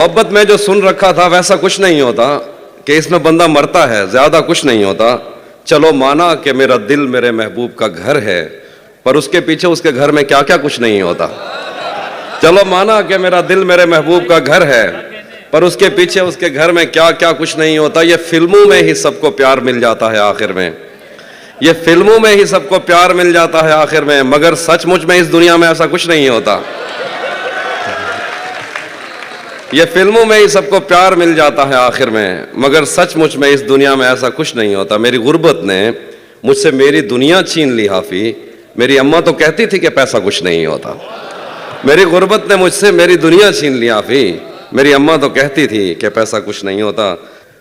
मोहब्बत में जो सुन रखा था वैसा कुछ नहीं होता कि इसमें बंदा मरता है, ज्यादा कुछ नहीं होता। चलो माना कि मेरा दिल मेरे महबूब का घर है, पर उसके पीछे उसके घर में क्या क्या कुछ नहीं होता। चलो माना कि मेरा दिल मेरे महबूब का घर है, पर उसके पीछे उसके घर में क्या क्या कुछ नहीं होता। ये फिल्मों में ही सबको प्यार मिल जाता है आखिर में, ये फिल्मों में ही सबको प्यार मिल जाता है आखिर में, मगर सचमुच में इस दुनिया में ऐसा कुछ नहीं होता। ये फिल्मों में ही सबको प्यार मिल जाता है आखिर में, मगर सचमुच में इस दुनिया में ऐसा कुछ नहीं होता। मेरी गुर्बत ने मुझसे मेरी दुनिया छीन ली हाफी। मेरी अम्मा तो कहती थी कि पैसा कुछ नहीं होता। मेरी गुर्बत ने मुझसे मेरी दुनिया छीन ली हाफी। मेरी अम्मा तो कहती थी कि पैसा कुछ नहीं होता।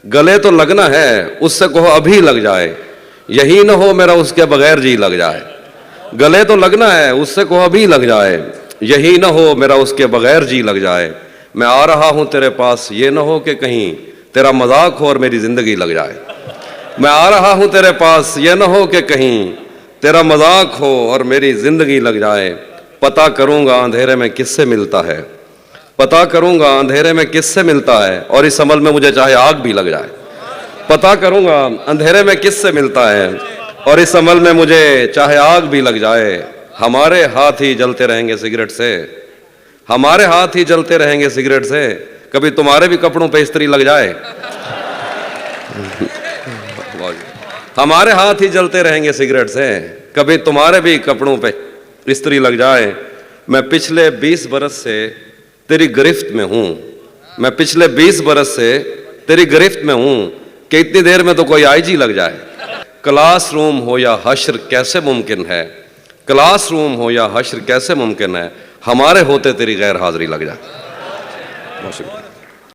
गले तो लगना है, उससे कहो अभी लग जाए, यही ना हो मेरा उसके बगैर जी लग जाए। गले तो लगना है, उससे कहो अभी लग जाए, यही ना हो मेरा उसके बगैर जी लग जाए। मैं आ रहा हूं तेरे पास, ये ना हो कि कहीं तेरा मजाक हो और मेरी जिंदगी लग जाए। मैं आ रहा हूं तेरे पास, ये ना हो कि कहीं तेरा मजाक हो और मेरी जिंदगी लग जाए। पता करूंगा अंधेरे में किससे मिलता है, पता करूंगा अंधेरे में किससे मिलता है, और इस अमल में मुझे चाहे आग भी लग जाए। पता करूंगा अंधेरे में किससे मिलता है, और इस अमल में मुझे चाहे आग भी लग जाए। हमारे हाथ ही जलते रहेंगे सिगरेट से, हमारे हाथ ही जलते रहेंगे सिगरेट से। कभी तुम्हारे भी कपड़ों पे इस्त्री लग जाए। हमारे हाथ ही जलते रहेंगे सिगरेट से, कभी तुम्हारे भी कपड़ों पे इस्त्री लग जाए। मैं पिछले 20 बरस से तेरी गिरफ्त में हूं, मैं पिछले 20 बरस से तेरी गिरफ्त में हूं कि इतनी देर में तो कोई आईजी लग जाए। क्लासरूम हो या हश्र कैसे मुमकिन है, क्लासरूम हो या हश्र कैसे मुमकिन है, हमारे होते तेरी गैर हाजिरी लग जाए। बहुत शुक्रिया।